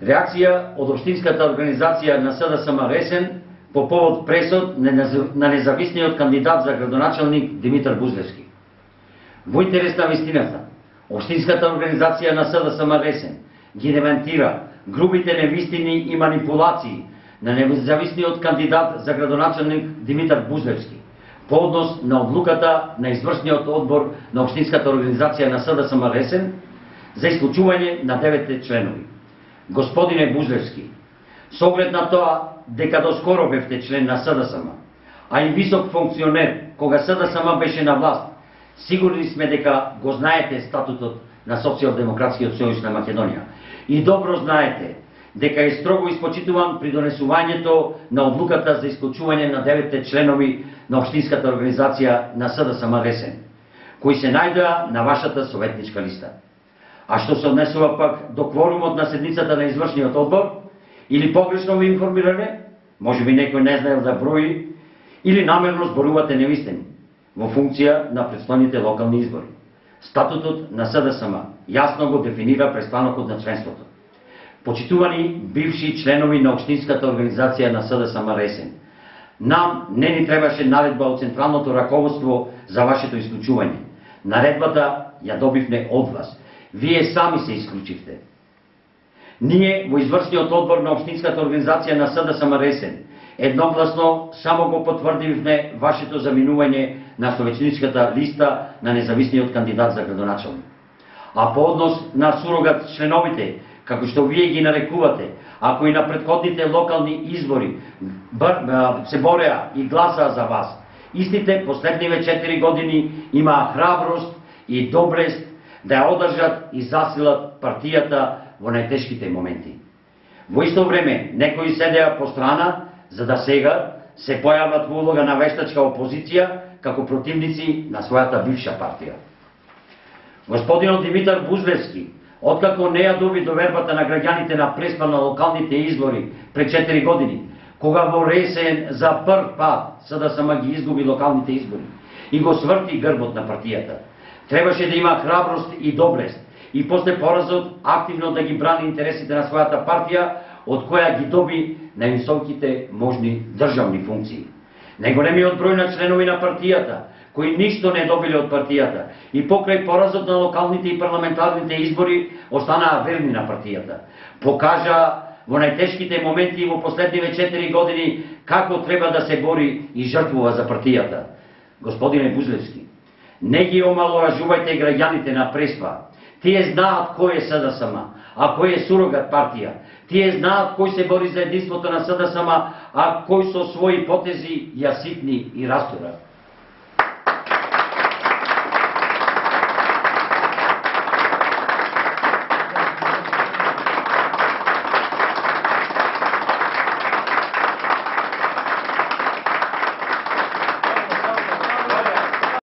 Реакција од Општинската организација на СДСМ Ресен по повод пресуд на независниот кандидат за градоначалник Димитар Бузлевски. Во интерес на вистината, Општинската организација на СДСМ Ресен ги демантира грубите невистини и манипулации на независниот кандидат за градоначалник Димитар Бузлевски по однос на одлуката на извршниот одбор на Општинската организација на СДСМ Ресен за исклучување на 9 членови. Господине Бузлевски, с оглед на тоа дека доскоро бевте член на СДСМ, а и висок функционер кога СДСМ беше на власт, сигурни сме дека го знаете статутот на Социјалдемократскиот сојуз на Македонија и добро знаете дека е строго испочитуван при донесувањето на одлуката за исклучување на 9 членови на Општинската организација на СДСМ Ресен, кои се најдоа на вашата советничка листа. А што се однесува пак до кворумот на седницата на извршниот одбор, или погрешно ви информиране, може би некој не знаел да брои, или намерно зборувате невистини, во функција на предстојните локални избори. Статутот на СДСМ јасно го дефинира престанокот на членството. Почитувани бивши членови на Општинската организација на СДСМ Ресен, нам не ни требаше наредба од Централното раководство за вашето исклучување. Наредбата ја добивме од вас. Вие сами се исклучивте. Ние во извршниот одбор на Општинската организација на СДСМ Ресен едногласно само го потврдивме вашето заминување на советничката листа на независниот кандидат за градоначалник. А по однос на сурогат членовите, како што вие ги нарекувате, ако и на претходните локални избори се бореа и гласаа за вас, истите последниве 4 години имаа храброст и доблест да ја одржат и засилат партијата во најтешките моменти. Во исто време, некои седеа по страна, за да сега се појават во улога на вештачка опозиција како противници на својата бивша партија. Господинот Димитар Бузлевски, откако не ја доби довербата на граѓаните на преспа на локалните избори пред 4 години, кога во Ресен за прв пат СДСМ ги изгуби локалните избори и го сврти грбот на партијата, требаше да има храброст и доблест и после поразот активно да ги брани интересите на својата партија, од која ги доби највисоките можни државни функции. Најголемиот број на членови на партијата, кои ништо не добиле од партијата и покрај поразот на локалните и парламентарните избори останаа верни на партијата. Покажа во најтешките моменти во последниве 4 години како треба да се бори и жртвува за партијата. Господине Бузлевски, не ги омаловажувајте граѓаните на Преспа. Тие знаат кој е СДСМ, а кој е сурогат партија. Тие знаат кој се бори за единството на СДСМ, а кој со своји потези ја ситни и растура.